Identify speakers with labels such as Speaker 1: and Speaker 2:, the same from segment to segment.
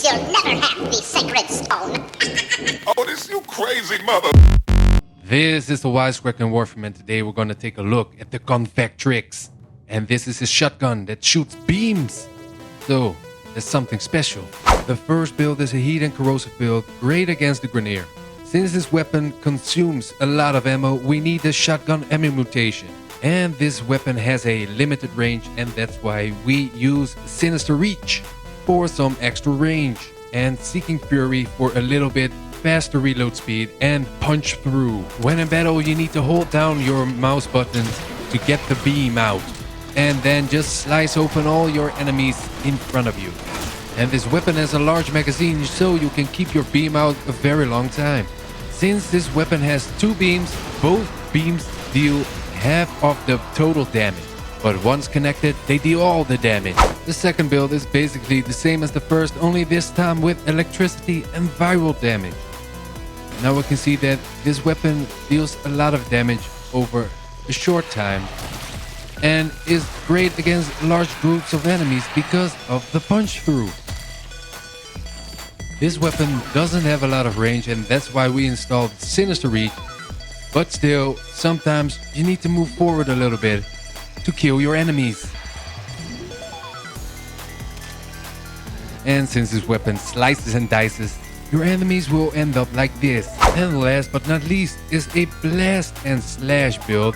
Speaker 1: You'll never have the sacred stone.
Speaker 2: Oh, this you crazy mother.
Speaker 3: This is the Wisekrakrbusiness and Warframe, and today we're going to take a look at the CONVECTRIX. And this is a shotgun that shoots beams. So, there's something special. The first build is a heat and corrosive build, great against the grenadier. Since this weapon consumes a lot of ammo, we need a shotgun ammo mutation. And this weapon has a limited range, and that's why we use Sinister Reach for some extra range, and Seeking Fury for a little bit faster reload speed and punch through. When in battle, you need to hold down your mouse buttons to get the beam out, and then just slice open all your enemies in front of you. And this weapon has a large magazine, so you can keep your beam out a very long time. Since this weapon has two beams, both beams deal half of the total damage. But once connected, they deal all the damage. The second build is basically the same as the first, only this time with electricity and viral damage. Now we can see that this weapon deals a lot of damage over a short time and is great against large groups of enemies because of the punch through. This weapon doesn't have a lot of range, and that's why we installed Sinister Reach, but still, sometimes you need to move forward a little bit to kill your enemies. And since this weapon slices and dices, your enemies will end up like this. And last but not least is a blast and slash build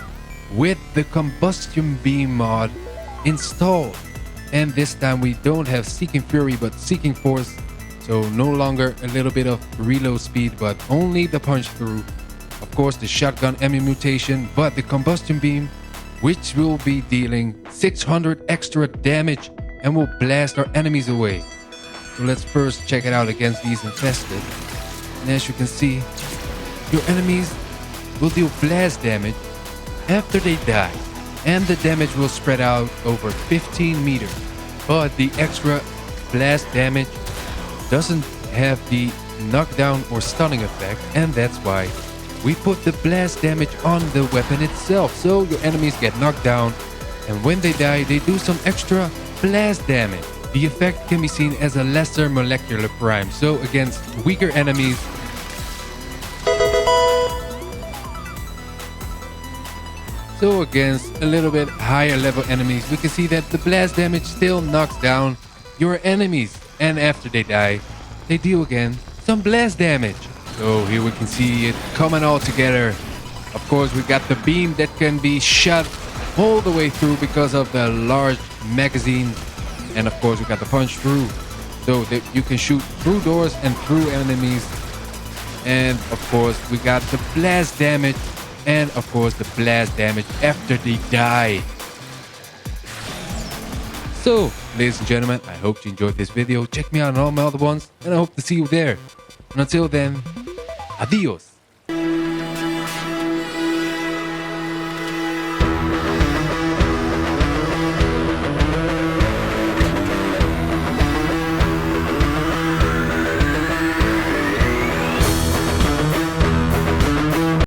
Speaker 3: with the combustion beam mod installed. And this time we don't have Seeking Fury but Seeking Force, so no longer a little bit of reload speed but only the punch through. Of course the shotgun ammo mutation, but the combustion beam, which will be dealing 600 extra damage and will blast our enemies away. So let's first check it out against these infested. And as you can see, your enemies will deal blast damage after they die, and the damage will spread out over 15 meters. But the extra blast damage doesn't have the knockdown or stunning effect, and that's why we put the blast damage on the weapon itself, so your enemies get knocked down, and when they die, they do some extra blast damage. The effect can be seen as a lesser molecular prime, so against weaker enemies, against a little bit higher level enemies, we can see that the blast damage still knocks down your enemies, and after they die, they deal again some blast damage. So here we can see it coming all together. Of course, we got the beam that can be shot all the way through because of the large magazine. And of course, we got the punch through, so that you can shoot through doors and through enemies. And of course, we got the blast damage, and of course, the blast damage after they die. So, ladies and gentlemen, I hope you enjoyed this video. Check me out on all my other ones, and I hope to see you there. And until then, adios.